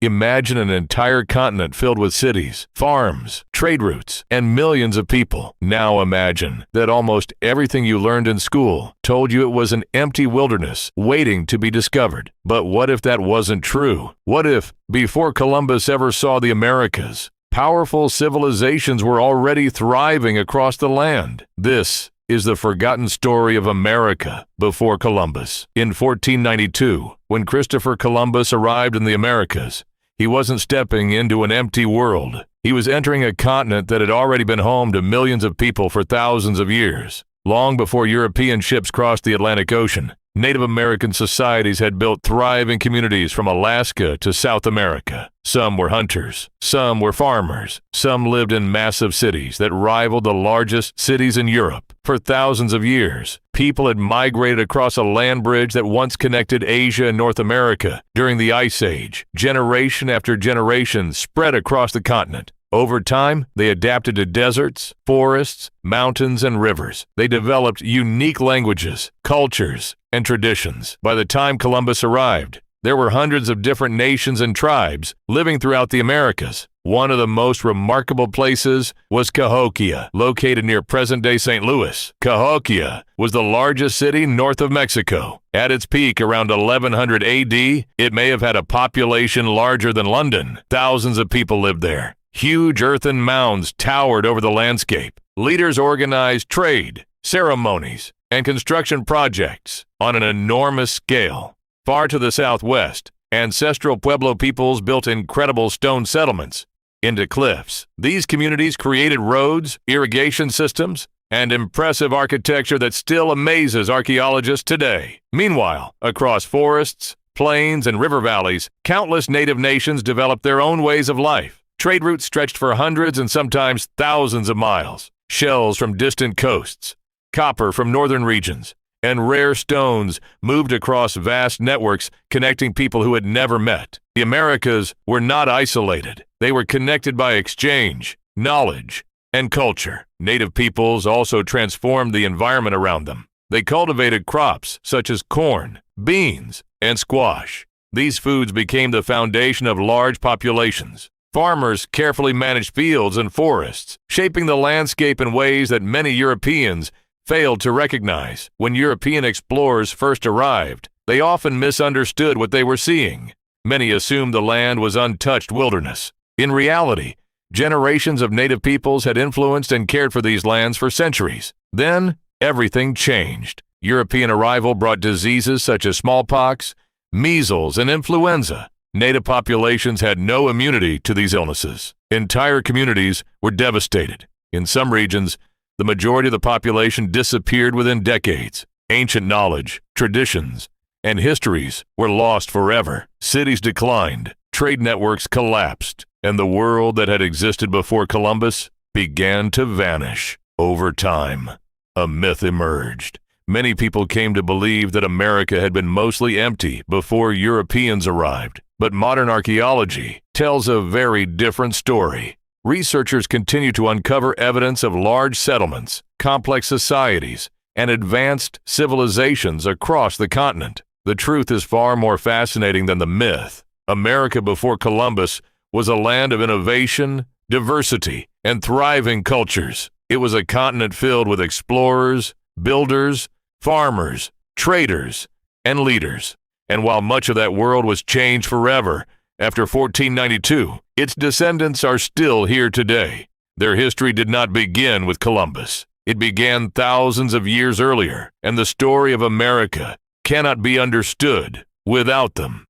Imagine an entire continent filled with cities, farms, trade routes, and millions of people. Now imagine that almost everything you learned in school told you it was an empty wilderness waiting to be discovered. But what if that wasn't true? What if, before Columbus ever saw the Americas, powerful civilizations were already thriving across the land? This is the forgotten story of America before Columbus. In 1492, when Christopher Columbus arrived in the Americas, he wasn't stepping into an empty world. He was entering a continent that had already been home to millions of people for thousands of years. Long before European ships crossed the Atlantic Ocean, Native American societies had built thriving communities from Alaska to South America. Some were hunters, some were farmers, some lived in massive cities that rivaled the largest cities in Europe. For thousands of years, people had migrated across a land bridge that once connected Asia and North America. During the Ice Age, generation after generation spread across the continent. Over time, they adapted to deserts, forests, mountains, and rivers. They developed unique languages, cultures, and traditions. By the time Columbus arrived, there were hundreds of different nations and tribes living throughout the Americas. One of the most remarkable places was Cahokia, located near present-day St. Louis. Cahokia was the largest city north of Mexico. At its peak around 1100 AD, it may have had a population larger than London. Thousands of people lived there. Huge earthen mounds towered over the landscape. Leaders organized trade, ceremonies, and construction projects on an enormous scale. Far to the southwest, ancestral Pueblo peoples built incredible stone settlements into cliffs. These communities created roads, irrigation systems, and impressive architecture that still amazes archaeologists today. Meanwhile, across forests, plains, and river valleys, countless native nations developed their own ways of life. Trade routes stretched for hundreds and sometimes thousands of miles. Shells from distant coasts, copper from northern regions, and rare stones moved across vast networks connecting people who had never met. The Americas were not isolated. They were connected by exchange, knowledge, and culture. Native peoples also transformed the environment around them. They cultivated crops such as corn, beans, and squash. These foods became the foundation of large populations. Farmers carefully managed fields and forests, shaping the landscape in ways that many Europeans failed to recognize. When European explorers first arrived, they often misunderstood what they were seeing. Many assumed the land was untouched wilderness. In reality, generations of native peoples had influenced and cared for these lands for centuries. Then, everything changed. European arrival brought diseases such as smallpox, measles, and influenza. Native populations had no immunity to these illnesses. Entire communities were devastated. In some regions, the majority of the population disappeared within decades. Ancient knowledge, traditions, and histories were lost forever. Cities declined, trade networks collapsed, and the world that had existed before Columbus began to vanish. Over time, a myth emerged. Many people came to believe that America had been mostly empty before Europeans arrived. But modern archaeology tells a very different story. Researchers continue to uncover evidence of large settlements, complex societies, and advanced civilizations across the continent. The truth is far more fascinating than the myth. America before Columbus was a land of innovation, diversity, and thriving cultures. It was a continent filled with explorers, builders, farmers, traders, and leaders. And while much of that world was changed forever after 1492, its descendants are still here today. Their history did not begin with Columbus. It began thousands of years earlier, and the story of America cannot be understood without them.